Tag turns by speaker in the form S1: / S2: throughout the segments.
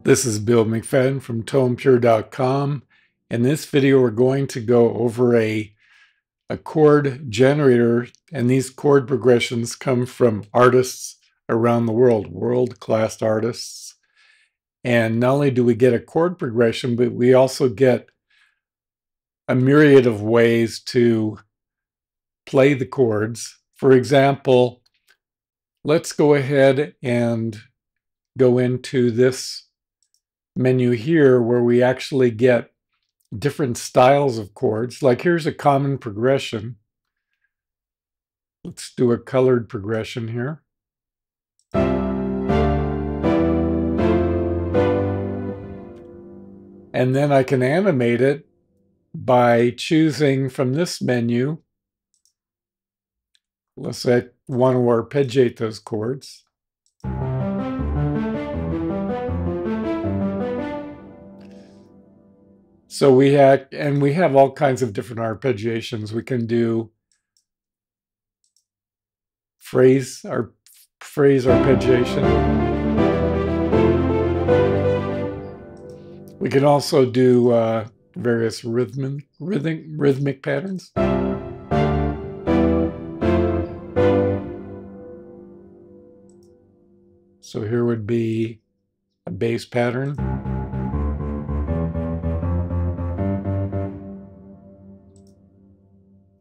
S1: This is Bill McFadden from TonePure.com. In this video, we're going to go over a chord generator, and these chord progressions come from artists around the world, world-class artists. And not only do we get a chord progression, but we also get a myriad of ways to play the chords. For example, let's go ahead and go into this menu here where we actually get different styles of chords. Like here's a common progression. Let's do a colored progression here. And then I can animate it by choosing from this menu. Let's say I want to arpeggiate those chords. So we have all kinds of different arpeggiations. We can do phrase arpeggiation. We can also do various rhythmic patterns. So here would be a bass pattern.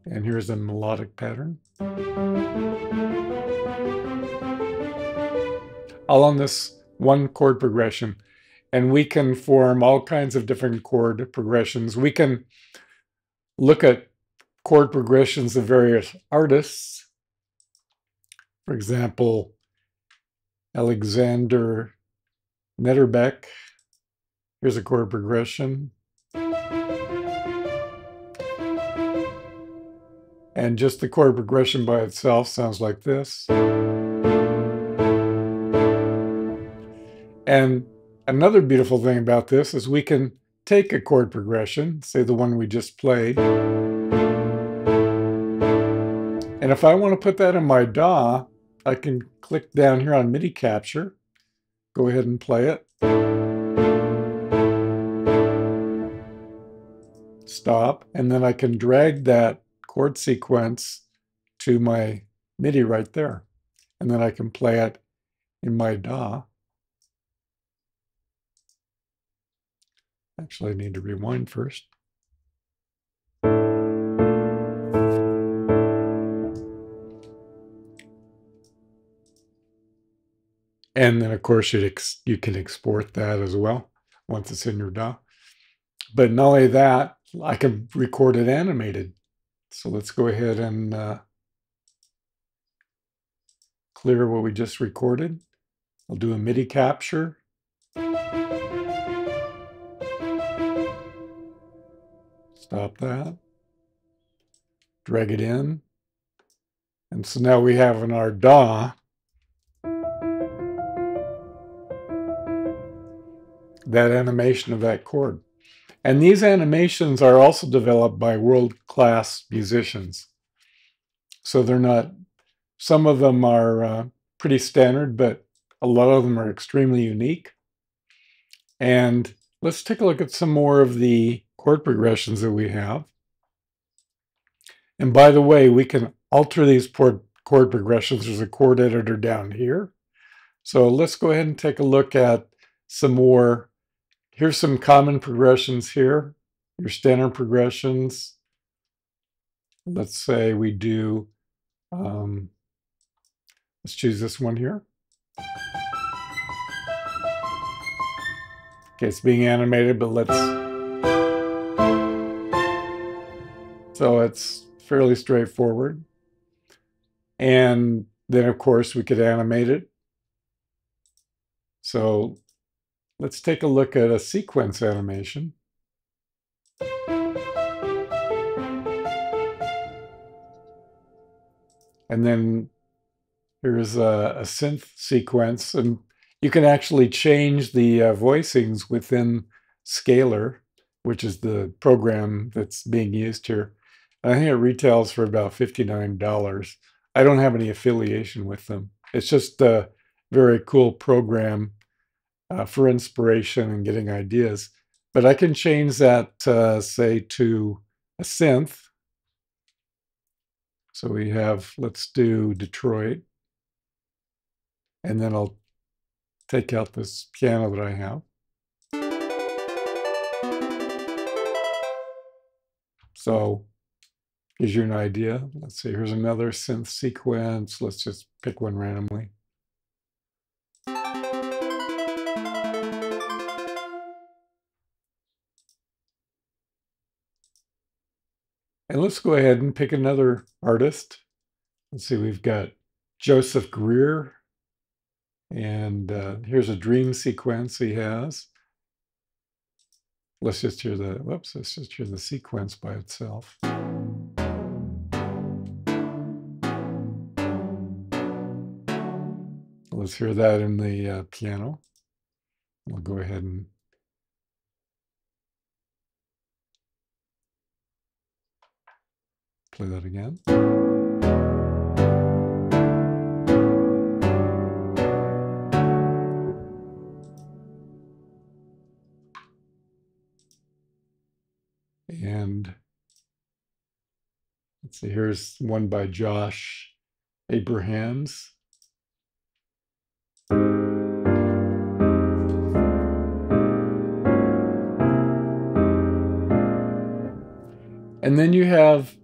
S1: And here's a melodic pattern. All on this one chord progression. And we can form all kinds of different chord progressions. We can look at chord progressions of various artists. For example, Alexander Netterbeck. Here's a chord progression. And just the chord progression by itself sounds like this. And another beautiful thing about this is we can take a chord progression, say the one we just played, and if I want to put that in my DAW, I can click down here on MIDI capture, go ahead and play it, stop, and then I can drag that chord sequence to my MIDI right there. And then I can play it in my DAW. Actually, I need to rewind first. And then, of course, you can export that as well once it's in your DAW. But not only that, I can record it animated. So let's go ahead and clear what we just recorded. I'll do a MIDI capture. Stop that. Drag it in. And so now we have in our DAW that animation of that chord. And these animations are also developed by world-class musicians. So they're not, some of them are pretty standard, but a lot of them are extremely unique. And let's take a look at some more of the chord progressions that we have. And by the way, we can alter these chord progressions. There's a chord editor down here. So let's go ahead and take a look at some more. Here's some common progressions here, your standard progressions. Let's say we do, let's choose this one here. Okay, it's being animated, but so it's fairly straightforward. And then, of course, we could animate it. So let's take a look at a sequence animation. And then here's a synth sequence, and you can actually change the voicings within Scalar, which is the program that's being used here. And I think it retails for about $59. I don't have any affiliation with them. It's just a very cool program for inspiration and getting ideas. But I can change that, say, to a synth. So we have, let's do Detroit. And then I'll take out this piano that I have. So gives you an idea. Let's see, here's another synth sequence. Let's just pick one randomly. And let's go ahead and pick another artist. Let's see, we've got Joseph Greer. And here's a dream sequence he has. Let's just hear the, whoops, let's just hear the sequence by itself. Let's hear that in the piano. We'll go ahead and play that again. And let's see, here's one by Josh Abrahams. And then you have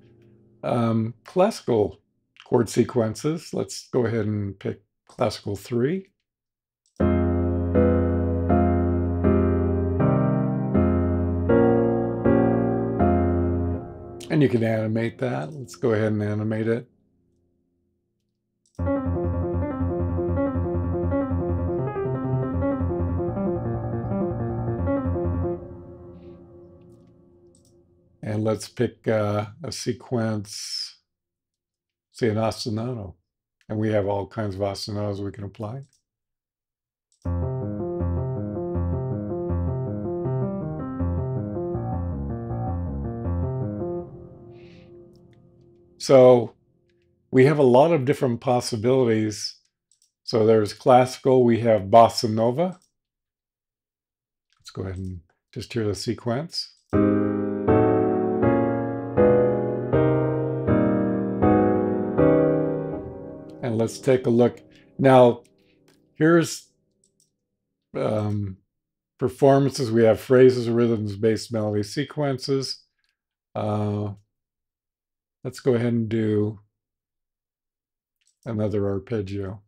S1: classical chord sequences. Let's go ahead and pick classical 3. And you can animate that. Let's go ahead and animate it. And let's pick a sequence, say an ostinato. And we have all kinds of ostinatos we can apply. So we have a lot of different possibilities. So there's classical, we have bossa nova. Let's go ahead and just hear the sequence. And let's take a look. Now, here's performances. We have phrases, rhythms, bass, melody, sequences. Let's go ahead and do another arpeggio.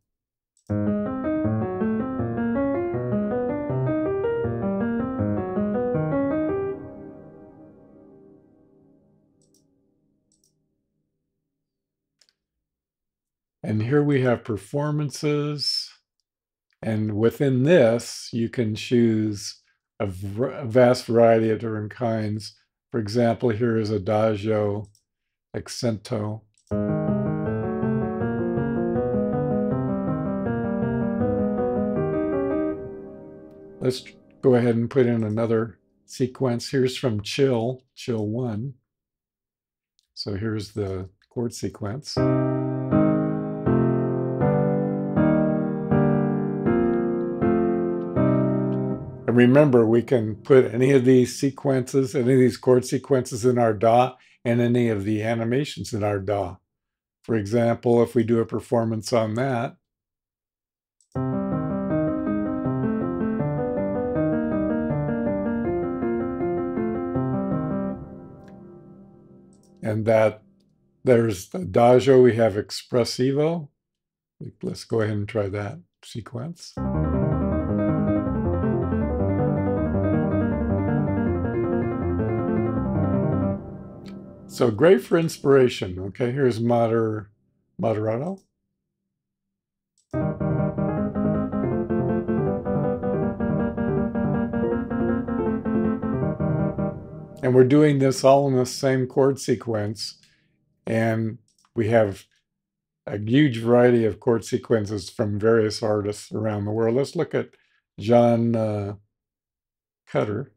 S1: And here we have performances. And within this, you can choose a vast variety of different kinds. For example, here is Adagio, Accento. Let's go ahead and put in another sequence. Here's from Chill 1. So here's the chord sequence. And remember, we can put any of these sequences, any of these chord sequences in our DAW, and any of the animations in our DAW. For example, if we do a performance on that, and that there's Adagio, we have Espressivo. Let's go ahead and try that sequence. So great for inspiration. Okay, here's moderato. And we're doing this all in the same chord sequence. And we have a huge variety of chord sequences from various artists around the world. Let's look at John Cutter.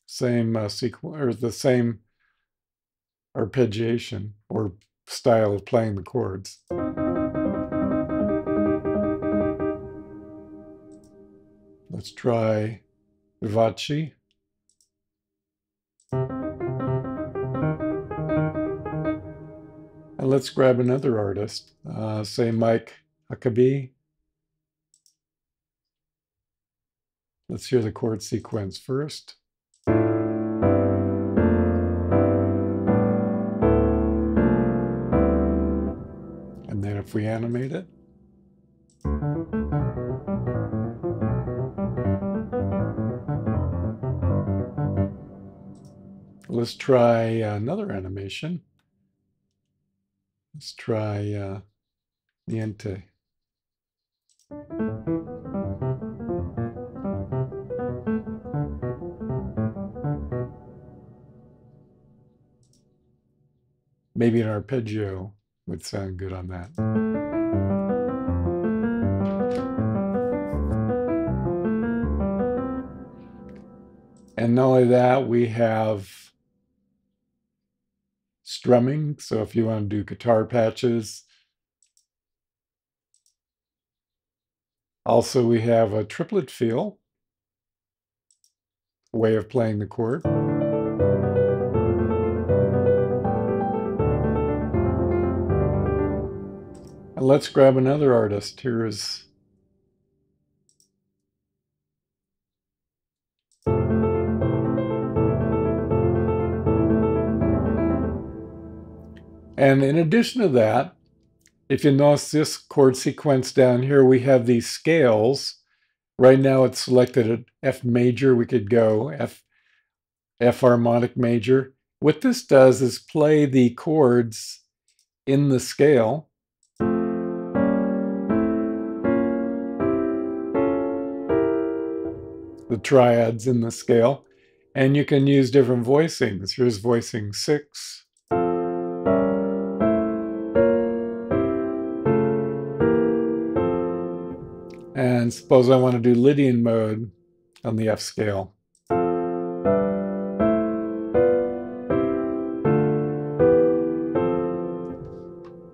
S1: Same sequence, or the same arpeggiation or style of playing the chords. Let's try Vivace. And let's grab another artist, say Mike Huckabee. Let's hear the chord sequence first. And then if we animate it. Let's try another animation. Let's try Niente. Maybe an arpeggio would sound good on that. And not only that, we have strumming. So if you want to do guitar patches. Also, we have a triplet feel, way of playing the chord. And let's grab another artist. Here's and in addition to that, if you notice this chord sequence down here, we have these scales. Right now it's selected at F major. We could go F harmonic major. What this does is play the chords in the scale. The triads in the scale. And you can use different voicings. Here's voicing 6. And suppose I want to do Lydian mode on the F scale.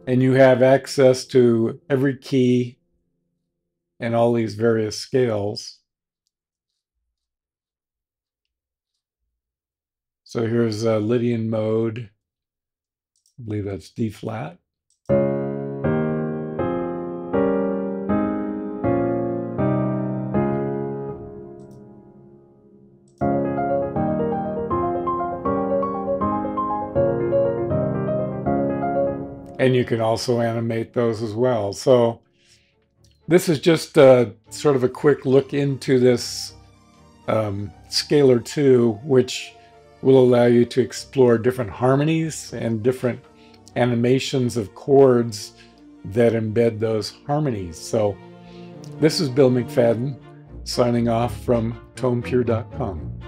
S1: And you have access to every key and all these various scales. So here's Lydian mode. I believe that's D flat. And you can also animate those as well. So this is just sort of a quick look into this Scalar 2, which will allow you to explore different harmonies and different animations of chords that embed those harmonies. So this is Bill McFadden signing off from TonePure.com.